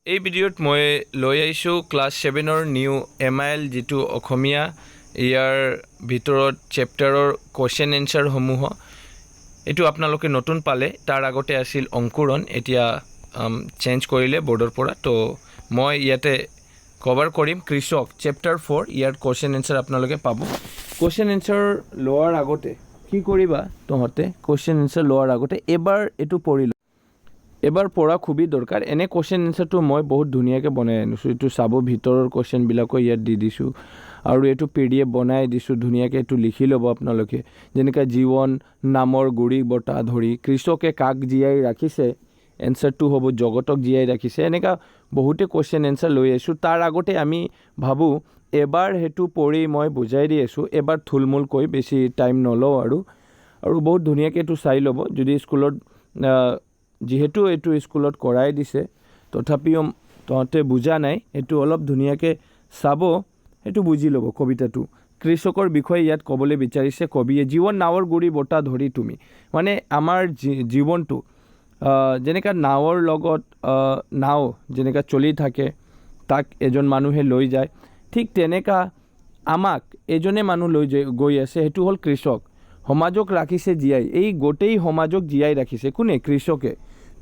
এই ভিডিঅ'ত মই লৈ আহিছোঁ ক্লাছ 7ৰ নিউ MIL যিটো অসমীয়া ইয়াৰ ভিতৰত চেপ্টাৰৰ কুৱেশ্যন এনচাৰসমূহ এইটো আপোনালোকে নতুন পালে তাৰ আগতে আছিল অংকুৰণ এতিয়া চেঞ্জ কৰিলে বৰ্ডৰ পৰা তো মই ইয়াতে কভাৰ কৰিম কৃষক চেপ্টাৰ 4 ইয়াৰ কুৱেশ্যন এনচাৰ আপোনালোকে পাব কুৱেশ্যন এনচাৰ লোৱাৰ আগতে কি কৰিবা তহঁতে কুৱেশ্যন এনচাৰ লোৱাৰ আগতে এবাৰ এইটো পঢ়ি এবাৰ পঢ়া খুবেই দৰকাৰ এনে কুৱেশ্যন এনচাৰটো মই বহুত ধুনীয়াকৈ বনাই আনিছোঁ এইটো চাব ভিতৰৰ কুৱেশ্যনবিলাকো ইয়াত দি দিছোঁ আৰু এইটো PDF বনাই দিছোঁ ধুনীয়াকৈ এইটো লিখি ল'ব আপোনালোকে যেনেকৈ জীৱন নামৰ গুৰি বটা ধৰি কৃষকে কাক জীয়াই ৰাখিছে এনচাৰটো হ'ব জগতক জীয়াই ৰাখিছে এনেকুৱা বহুতে কুৱেশ্যন এনচাৰ লৈ আহিছোঁ তাৰ আগতে আমি ভাবোঁ এবাৰ সেইটো পঢ়ি মই বুজাই দি আছোঁ এবাৰ থুলমূলকৈ বেছি টাইম নলওঁ আৰু বহুত ধুনীয়াকৈ এইটো চাই ল'ব যদি স্কুলত যিহেতু এইটো স্কুলত কৰাই দিছে তথাপিও তহঁতে বুজা নাই এইটো অলপ ধুনীয়াকৈ চাব সেইটো বুজি ল'ব কবিতাটো কৃষকৰ বিষয়ে ইয়াত ক'বলৈ বিচাৰিছে কবিয়ে জীৱন নাৱৰ গুৰি বটা ধৰি তুমি মানে আমাৰ জীৱনটো যেনেকৈ নাৱৰ লগত নাও যেনেকৈ চলি থাকে তাক এজন মানুহে লৈ যায় ঠিক তেনেকুৱা আমাক এজনে মানুহ লৈ গৈ আছে সেইটো হ'ল কৃষক সমাজক ৰাখিছে জীয়াই এই গোটেই সমাজক জীয়াই ৰাখিছে কোনে কৃষকে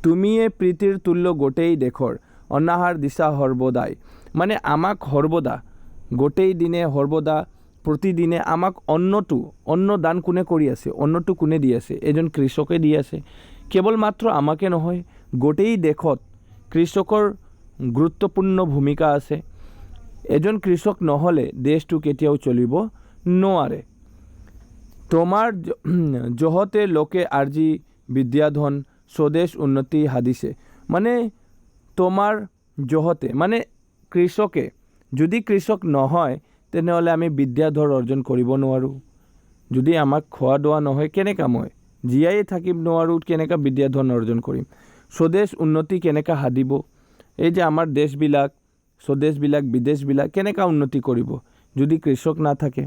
তুমিয়ে প্ৰীতিৰ তুল্য গোটেই দেশৰ অনাহাৰ দিশা সৰ্বদাই মানে আমাক সৰ্বদা গোটেই দিনে সৰ্বদা প্ৰতিদিনে আমাক অন্ন দান কোনে কৰি আছে অন্নটো কোনে দি আছে এজন কৃষকে দি আছে কেৱল মাত্ৰ আমাকে নহয় গোটেই দেশত কৃষকৰ গুৰুত্বপূৰ্ণ ভূমিকা আছে এজন কৃষক নহ'লে দেশটো কেতিয়াও চলিব নোৱাৰে তোমাৰ জহতে লোকে আজি বিদ্যাধন স্বদেশ উন্নতি সাধিছে মানে তোমাৰ জহতে মানে কৃষকে যদি কৃষক নহয় তেনেহ'লে আমি বিদ্যাধৰ অৰ্জন কৰিব নোৱাৰোঁ যদি আমাক খোৱা দোৱা নহয় কেনেকৈ মই জীয়াই থাকিব নোৱাৰোঁ কেনেকৈ বিদ্যাধন অৰ্জন কৰিম স্বদেশ উন্নতি কেনেকৈ সাধিব এই যে আমাৰ দেশবিলাক স্বদেশবিলাক বিদেশবিলাক কেনেকৈ উন্নতি কৰিব যদি কৃষক নাথাকে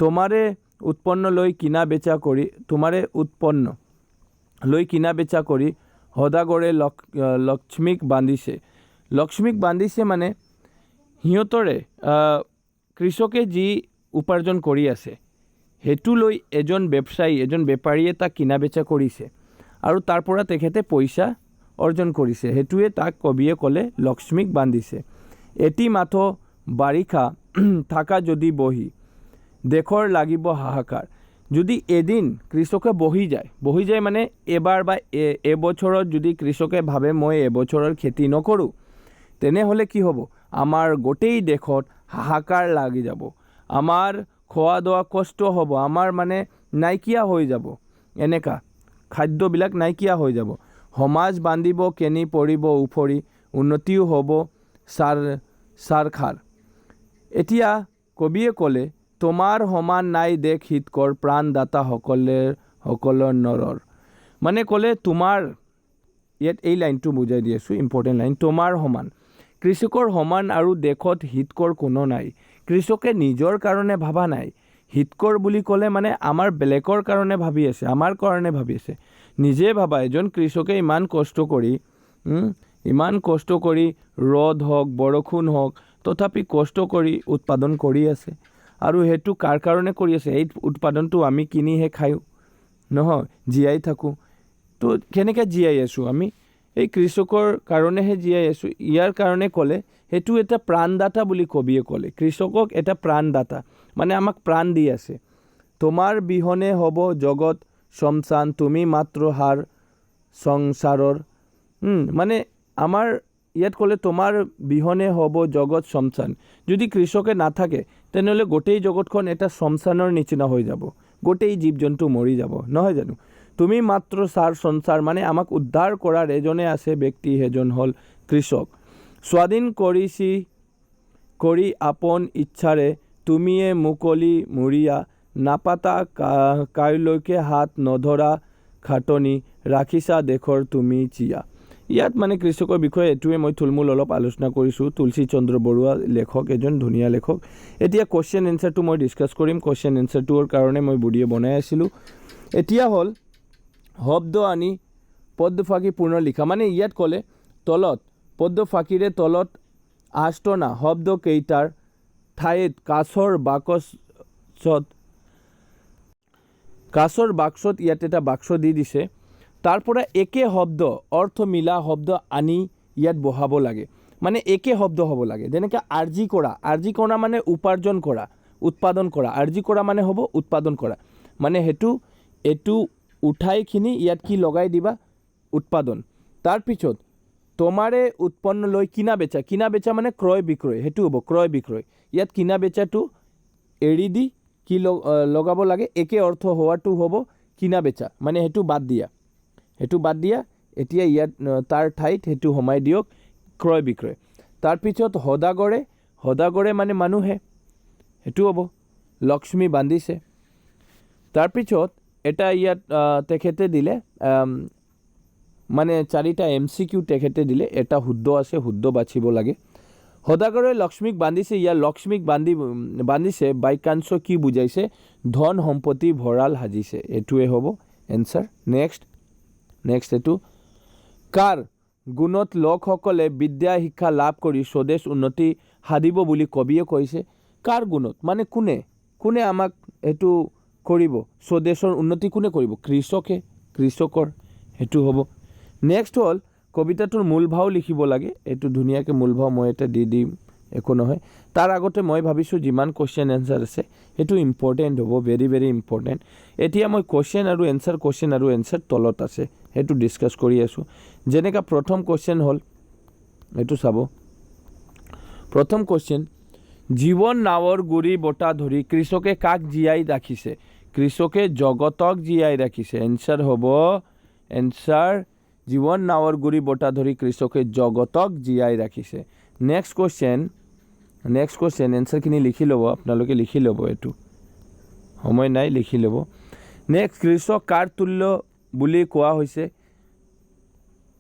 তোমাৰে উৎপন্ন লৈ কিনা বেচা কৰি তোমাৰে উৎপন্ন লৈ কিনা বেচা কৰি সদাগৰে লক্ষ্মীক বান্ধিছে মানে সিহঁতৰে কৃষকে যি উপাৰ্জন কৰি আছে সেইটো লৈ এজন ব্যৱসায়ী এজন বেপাৰীয়ে তাক কিনা বেচা কৰিছে আৰু তাৰ পৰা তেখেতে পইচা অৰ্জন কৰিছে সেইটোৱে তাক কবিয়ে ক'লে লক্ষ্মীক বান্ধিছে এটি মাথো বাৰিষা থাকা যদি বহি দেশৰ লাগিব হাহাকাৰ যদি এদিন কৃষকে বহি যায় মানে এবাৰ বা এবছৰত যদি কৃষকে ভাবে মই এবছৰৰ খেতি নকৰোঁ তেনেহ'লে কি হ'ব আমাৰ গোটেই দেশত হাহাকাৰ লাগি যাব আমাৰ খোৱা দোৱা কষ্ট হ'ব আমাৰ মানে নাইকিয়া হৈ যাব এনেকা খাদ্যবিলাক নাইকিয়া হৈ যাব সমাজ বান্ধিব কেনি পৰিব উফৰি উন্নতিও হ'ব সাৰখাৰ এতিয়া কবিয়ে ক'লে তোমাৰ সমান নাই দেশ হিতকৰ প্ৰাণদাতা সকলৰ নৰৰ মানে ক'লে তোমাৰ ইয়াত এই লাইনটো বুজাই দি আছোঁ ইম্পৰ্টেণ্ট লাইন তোমাৰ সমান কৃষকৰ সমান আৰু দেশত হিতকৰ কোনো নাই কৃষকে নিজৰ কাৰণে ভাবা নাই হিতকৰ বুলি ক'লে মানে আমাৰ বেলেগৰ কাৰণে ভাবি আছে আমাৰ কাৰণে ভাবি আছে নিজে ভাবা এজন কৃষকে ইমান কষ্ট কৰি ৰ'দ হওক বৰষুণ হওক তথাপি কষ্ট কৰি উৎপাদন কৰি আছে আৰু সেইটো কাৰ কাৰণে কৰি আছে এই উৎপাদনটো আমি কিনিহে খাওঁ নহয় জীয়াই থাকোঁ তো কেনেকৈ জীয়াই আছোঁ আমি এই কৃষকৰ কাৰণেহে জীয়াই আছোঁ ইয়াৰ কাৰণে ক'লে সেইটো এটা প্ৰাণদাতা বুলি কবিয়ে ক'লে কৃষকক এটা প্ৰাণদাতা মানে আমাক প্ৰাণ দি আছে তোমাৰ বিহনে হ'ব জগত শমশান তুমি মাত্ৰ সাৰ সংসাৰৰ মানে আমাৰ ইয়াত ক'লে তোমাৰ বিহনে হ'ব জগত শমশান যদি কৃষকে নাথাকে তেনেহ'লে গোটেই জগতখন এটা শমশানৰ নিচিনা হৈ যাব গোটেই জীৱ জন্তু মৰি যাব নহয় জানো তুমি মাত্ৰ সাৰ সংসাৰ মানে আমাক উদ্ধাৰ কৰাৰ এজনে আছে ব্যক্তি সেইজন হ'ল কৃষক স্বাধীন কৰি আপোন ইচ্ছাৰে তুমিয়ে মুকলি মুৰিয়া নাপাতা কাইলৈকে হাত নধৰা খাটনি ৰাখিছা দেশৰ তুমি চিয়া ইয়াত মানে কৃষকৰ বিষয়ে এইটোৱে মই থুলমূল অলপ আলোচনা কৰিছোঁ তুলসী চন্দ্ৰ বৰুৱা লেখক এজন ধুনীয়া লেখক এতিয়া কুৱেশ্যন এনচাৰটো মই ডিছকাছ কৰিম কুৱেশ্যন এনচাৰটোৰ কাৰণে মই ভিডিঅ' বনাই আছিলোঁ এতিয়া হ'ল শব্দ আনি পদ ফাঁকি পুনৰ লিখা মানে ইয়াত ক'লে তলত পদ্য ফাঁকিৰে তলত আষ্টনা শব্দকেইটাৰ ঠাইত কাছৰ বাক্সত ইয়াত এটা বাক্স দি দিছে। তাৰ পৰা একে শব্দ অৰ্থ মিলা শব্দ আনি ইয়াত বহাব লাগে, মানে একে শব্দ হ'ব লাগে। যেনেকৈ আৰ্জি কৰা মানে উপাৰ্জন কৰা, উৎপাদন কৰা। আৰ্জি কৰা মানে হ'ব উৎপাদন কৰা, মানে এইটো উঠাইখিনি ইয়াত কি লগাই দিবা, উৎপাদন। তাৰপিছত তোমাৰে উৎপন্ন লৈ কিনা বেচা মানে ক্ৰয় বিক্ৰয়, সেইটো হ'ব ক্ৰয় বিক্ৰয়। ইয়াত কিনা বেচাটো এৰি দি কি লগাব লাগে, একে অৰ্থ হোৱাটো হ'ব কিনা বেচা, মানে সেইটো বাদ দিয়া। এতিয়া ইয়াত তাৰ ঠাইত সেইটো সোমাই দিয়ক ক্ৰয় বিক্ৰয়। তাৰপিছত সদাগৰে মানে মানুহে, সেইটো হ'ব লক্ষ্মী বান্ধিছে। তাৰপিছত এটা ইয়াত তেখেতে দিলে মানে 4টা MCQ তেখেতে দিলে, এটা শুদ্ধ আছে, শুদ্ধ বাচিব লাগে। সদাগৰে লক্ষ্মীক বান্ধিছে, ইয়াৰ লক্ষ্মীক বান্ধিছে বাক্যাংশ কি বুজাইছে, ধন সম্পত্তি ভঁৰাল সাজিছে, এইটোৱে হ'ব এনচাৰ। নেক্সট এইটো কাৰ গুণত লোকসকলে বিদ্যা শিক্ষা লাভ কৰি স্বদেশ উন্নতি সাধিব বুলি কবিয়ে কৈছে। কাৰ গুণত মানে কোনে আমাক এইটো কৰিব, স্বদেশৰ উন্নতি কোনে কৰিব, কৃষকৰ, সেইটো হ'ব। নেক্সট হ'ল কবিতাটোৰ মূল ভাও লিখিব লাগে। এইটো ধুনীয়াকৈ মূল ভাও মই এটা দি দিম, একো নহয়। তাৰ আগতে মই ভাবিছোঁ যিমান কুৱেশ্যন এনচাৰ আছে সেইটো ইম্পৰ্টেণ্ট হ'ব, ভেৰি ভেৰি ইম্পৰ্টেণ্ট। এতিয়া মই কুৱেশ্যন আৰু এনচাৰ তলত আছে, সেইটো ডিছকাছ কৰি আছোঁ। যেনেকৈ প্ৰথম কুৱেশ্যন হ'ল, এইটো চাব। প্ৰথম কুৱেশ্যন, জীৱন নাৱৰ গুৰি বটা ধৰি কৃষকে কাক জীয়াই ৰাখিছে, কৃষকে জগতক জীয়াই ৰাখিছে। এনচাৰ হ'ব জীৱন নাৱৰ গুৰি বটা ধৰি কৃষকে জগতক জীয়াই ৰাখিছে। নেক্সট কুৱেশ্যন এনচাৰখিনি লিখি ল'ব, আপোনালোকে লিখি ল'ব, এইটো সময় নাই, লিখি ল'ব। নেক্সট, কৃষক কাৰ তুল্য বুলি কোৱা হৈছে।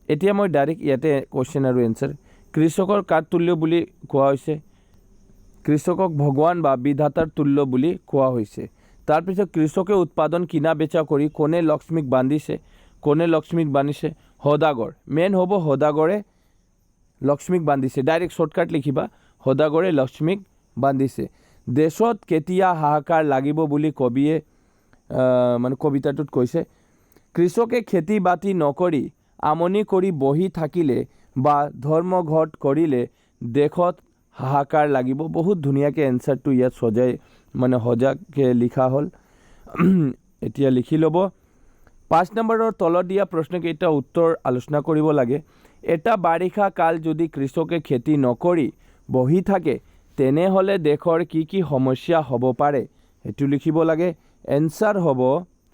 এতিয়া মই ডাইৰেক্ট ইয়াতে কুৱেশ্যন আৰু এনচাৰ। কৃষকৰ কাৰ তুল্য বুলি কোৱা হৈছে, কৃষকক ভগৱান বা বিধাতাৰ তুল্য বুলি কোৱা হৈছে। তাৰপিছত কৃষকে উৎপাদন কিনা বেচা কৰি কোনে লক্ষ্মীক বান্ধিছে, সদাগৰ। মেইন হ'ব সদাগৰে লক্ষ্মীক বান্ধিছে, ডাইৰেক্ট শ্বৰ্টকাট লিখিবা, সদাগৰে লক্ষ্মীক বান্ধিছে। দেশত কেতিয়া হাহাকাৰ লাগিব বুলি কবিয়ে মানে কবিতাটোত কৈছে। কৃষকে খেতি বাতি নকৰি আমনি কৰি বহি থাকিলে বা ধৰ্মঘট কৰিলে দেশত হাহাকাৰ লাগিব। বহুত ধুনীয়াকৈ এনচাৰটো ইয়াত সজাকৈ লিখা হ'ল। এতিয়া লিখি ল'ব। 5 নম্বৰৰ তলত দিয়া প্ৰশ্নকেইটা উত্তৰ আলোচনা কৰিব লাগে। এটা বাৰিষা কাল যদি কৃষকে খেতি নকৰি বহি থাকে তেনেহ'লে দেশৰ কি সমস্যা হ'ব পাৰে, সেইটো লিখিব লাগে। এনচাৰ হ'ব,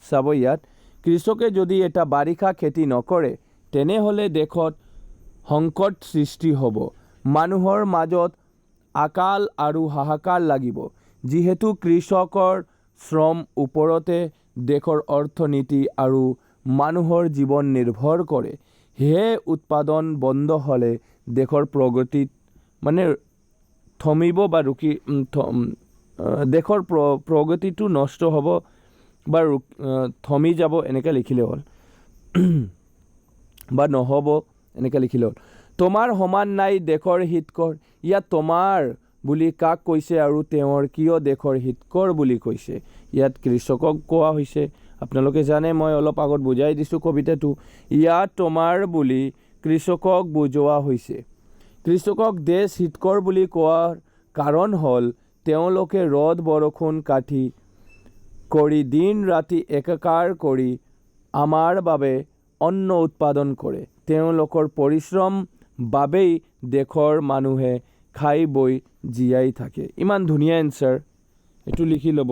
চাব ইয়াত, কৃষকে যদি এটা বাৰিষা খেতি নকৰে তেনেহ'লে দেশত সংকট সৃষ্টি হ'ব, মানুহৰ মাজত আকাল আৰু হাহাকাৰ লাগিব। যিহেতু কৃষকৰ শ্ৰম ওপৰতে দেশৰ অৰ্থনীতি আৰু মানুহৰ জীৱন নিৰ্ভৰ কৰে, সেয়ে উৎপাদন বন্ধ হ'লে দেশৰ প্ৰগতিত মানে থমিব বা দেশৰ প্ৰগতিটো নষ্ট হ'ব বা থমি যাব, এনেকৈ লিখিলে হ'ল বা নহ'ব, এনেকৈ লিখিলে হ'ল। তোমাৰ সমান নাই দেশৰ হিতকৰ, ইয়াত তোমাৰ বুলি কাক কৈছে আৰু তেওঁৰ কিয় দেশৰ হিতকৰ বুলি কৈছে। ইয়াত কৃষকক কোৱা হৈছে, আপোনালোকে জানে মই অলপ আগত বুজাই দিছোঁ কবিতাটো। ইয়াত তোমাৰ বুলি কৃষকক বুজোৱা হৈছে। কৃষকক দেশ হিতকৰ বুলি কোৱাৰ কাৰণ হ'ল তেওঁলোকে ৰ'দ বৰষুণ কাটি কৰি দিন ৰাতি একাকাৰ কৰি আমাৰ বাবে অন্ন উৎপাদন কৰে। তেওঁলোকৰ পৰিশ্ৰম বাবেই দেশৰ মানুহে খাই বৈ জীয়াই থাকে। ইমান ধুনীয়া এনচাৰ, এইটো লিখি ল'ব।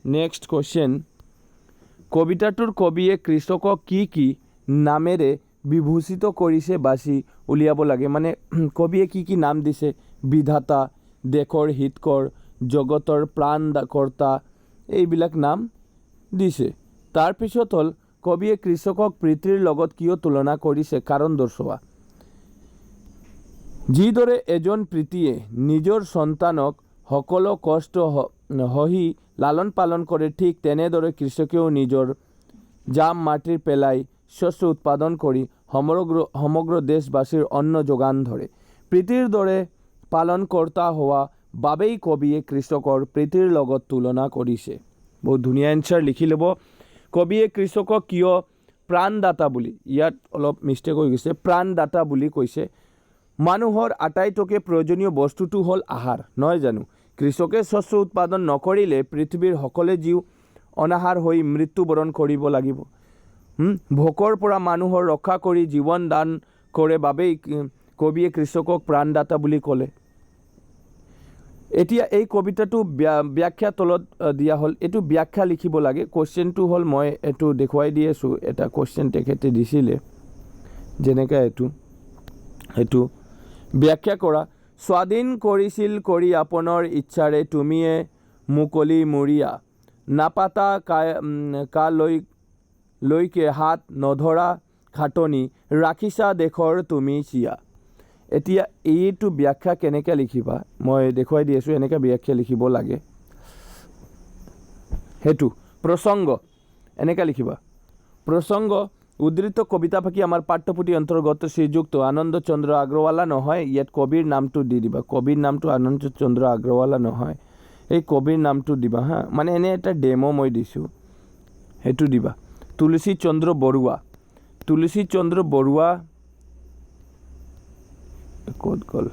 নেক্সট কুৱেশ্যন, কবিতাটোৰ কবিয়ে কৃষকক কি নামেৰে বিভূষিত কৰিছে বাছি উলিয়াব লাগে। মানে কবিয়ে কি নাম দিছে, বিধাতা, দেশৰ হিতকৰ, জগতৰ প্ৰাণকৰ্তা, এইবিলাক নাম দিছে। তাৰপিছত হ'ল কবিয়ে কৃষকক পিতৃৰ লগত কিয় তুলনা কৰিছে, কাৰণ দৰ্শোৱা। যিদৰে এজন পিতৃয়ে নিজৰ সন্তানক সকলো কষ্ট সহি লালন পালন কৰে, ঠিক তেনেদৰে কৃষকেও নিজৰ জাম মাটিৰ পেলাই শস্য উৎপাদন কৰি সমগ্ৰ দেশবাসীৰ অন্ন যোগান ধৰে। প্ৰীতিৰ দৰে পালনকৰ্তা হোৱা বাবেই কবিয়ে কৃষকৰ প্ৰীতিৰ লগত তুলনা কৰিছে। বহুত ধুনীয়া এনচাৰ লিখি ল'ব। কবিয়ে কৃষকক কিয় প্ৰাণদাতা বুলি, ইয়াত অলপ মিষ্টেক হৈ গৈছে, প্ৰাণদাতা বুলি কৈছে। মানুহৰ আটাইতকৈ প্ৰয়োজনীয় বস্তুটো হ'ল আহাৰ, নহয় জানো? কৃষকে শস্য উৎপাদন নকৰিলে পৃথিৱীৰ সকলো জীৱ অনাহাৰ হৈ মৃত্যুবৰণ কৰিব লাগিব। ভোকৰ পৰা মানুহৰ ৰক্ষা কৰি জীৱন দান কৰে বাবেই কবিয়ে কৃষকক প্ৰাণদাতা বুলি ক'লে। এতিয়া এই কবিতাটো ব্যাখ্যা তলত দিয়া হ'ল, এইটো ব্যাখ্যা লিখিব লাগে। কুৱেশ্যনটো হ'ল, মই এইটো দেখুৱাই দি আছোঁ, এটা কুৱেশ্যন তেখেতে দিছিলে, যেনেকৈ এইটো ব্যাখ্যা কৰা। স্বাধীন কৰিছিল কৰি আপোনাৰ ইচ্ছাৰে তুমিয়ে মুকলি মুৰিয়া, নাপাতা লৈকে হাত নধৰা খাটনি, ৰাখিছা দেশৰ তুমি চিয়া। এতিয়া এইটো ব্যাখ্যা কেনেকৈ লিখিবা মই দেখুৱাই দি আছোঁ, এনেকৈ ব্যাখ্যা লিখিব লাগে। সেইটো প্ৰসংগ এনেকৈ লিখিবা। প্ৰসংগ উদ্ধৃত কবিতা ফাঁকি আমাৰ পাঠ্যপুথি অন্তৰ্গত শ্ৰীযুক্ত আনন্দ চন্দ্ৰ আগৰৱালা নহয়, ইয়াত কবিৰ নামটো দি দিবা। কবিৰ নামটো আনন্দ চন্দ্ৰ আগৰৱালা নহয়, এই কবিৰ নামটো দিবা হা, মানে এনে এটা ডেমো মই দিছোঁ, সেইটো দিবা। তুলসী চন্দ্ৰ বৰুৱা, তুলসী চন্দ্ৰ বৰুৱা ক'ত গ'ল?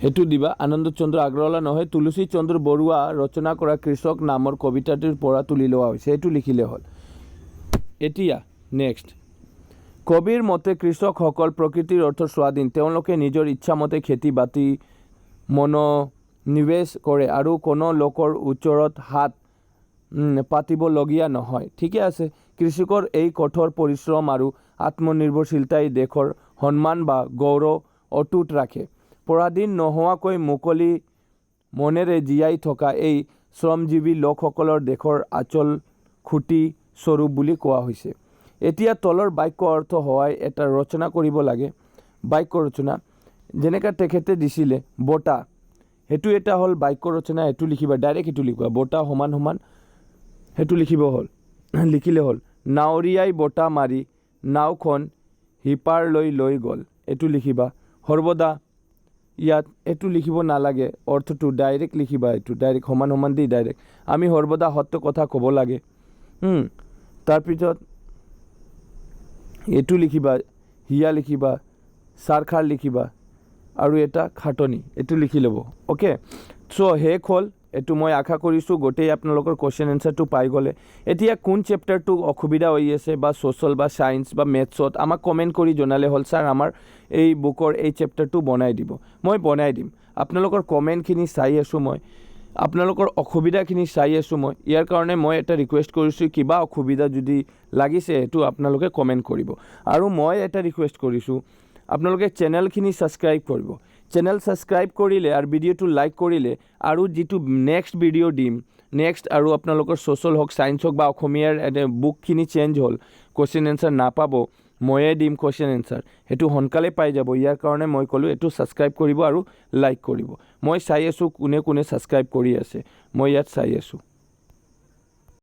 সেইটো দিবা। আনন্দ চন্দ্ৰ আগৰৱালা নহয়, তুলসী চন্দ্ৰ বৰুৱা ৰচনা কৰা কৃষক নামৰ কবিতাটোৰ পৰা তুলি লোৱা হৈছে, সেইটো লিখিলে হ'ল। এতিয়া নেক্সট, কবিৰ মতে কৃষকসকল প্ৰকৃতিৰ অৰ্থ স্বাধীন, তেওঁলোকে নিজৰ ইচ্ছামতে খেতি বাতি মনোনিৱেশ কৰে আৰু কোনো লোকৰ ওচৰত হাত পাতিবলগীয়া নহয়। ঠিকে আছে। কৃষকৰ এই কঠোৰ পৰিশ্ৰম আৰু আত্মনিৰ্ভৰশীলতাই দেশৰ সন্মান বা গৌৰৱ অটুট ৰাখে। পৰাধীন নোহোৱাকৈ মুকলি মনেৰে জীয়াই থকা এই শ্ৰমজীৱী লোকসকলৰ দেশৰ আচল খুঁটি স্বৰূপ বুলি কোৱা হৈছে। এতিয়া তলৰ বাক্য অৰ্থ হোৱাই এটা ৰচনা কৰিব লাগে। বাক্য ৰচনা যেনেকৈ তেখেতে দিছিলে, বঁটা, সেইটো এটা হ'ল বাক্য ৰচনা, সেইটো লিখিবা, ডাইৰেক্ট সেইটো লিখিবা। বঁটা সমান সমান সেইটো লিখিলে হ'ল। নাৱৰীয়াই বঁটা মাৰি নাওখন সিপাৰলৈ লৈ গ'ল, এইটো লিখিবা। সৰ্বদা, ইয়াত এইটো লিখিব নালাগে, অৰ্থটো ডাইৰেক্ট লিখিবা, এইটো ডাইৰেক্ট সমান সমান দি ডাইৰেক্ট। আমি সৰ্বদা সত্য কথা ক'ব লাগে। তাৰপিছত এইটো লিখিবা, হিয়া লিখিবা, চাৰখাৰ লিখিবা, আৰু এটা খাটনি, এইটো লিখি ল'ব। অ'কে, চ' শেষ হ'ল। এইটো মই আশা কৰিছোঁ গোটেই আপোনালোকৰ কুৱেশ্যন এনচাৰটো পাই গ'লে। এতিয়া কোন চেপ্টাৰটো অসুবিধা হৈ আছে, বা ছ'চিয়েল বা ছায়েন্স বা মেথছত, আমাক কমেণ্ট কৰি জনালে হ'ল, ছাৰ আমাৰ এই বুকৰ এই চেপ্টাৰটো বনাই দিব। মই বনাই দিম। আপোনালোকৰ কমেণ্টখিনি চাই আছোঁ মই, আপোনালোকৰ অসুবিধাখিনি চাই আছোঁ মই। ইয়াৰ কাৰণে মই এটা ৰিকুৱেষ্ট কৰিছোঁ, কিবা অসুবিধা যদি লাগিছে সেইটো আপোনালোকে কমেণ্ট কৰিব। আৰু মই এটা ৰিকুৱেষ্ট কৰিছোঁ, আপোনালোকে চেনেলখিনি ছাবস্ক্ৰাইব কৰিব। চেনেল ছাবস্ক্ৰাইব কৰিলে আৰু ভিডিঅ'টো লাইক কৰিলে, আৰু যিটো নেক্সট ভিডিঅ' দিম, নেক্সট আৰু আপোনালোকৰ ছ'চিয়েল হওক, ছায়েন্স হওক বা অসমীয়াৰ বুকখিনি চেঞ্জ হ'ল, কুৱেশ্যন এনচাৰ নাপাব, ময়ে দিম কুৱেশ্যন এনচাৰ, সেইটো সোনকালে পাই যাব। ইয়াৰ কাৰণে মই ক'লোঁ এইটো ছাবস্ক্ৰাইব কৰিব আৰু লাইক কৰিব। মই চাই আছোঁ কোনে কোনে ছাবস্ক্ৰাইব কৰি আছে, মই ইয়াত চাই আছোঁ।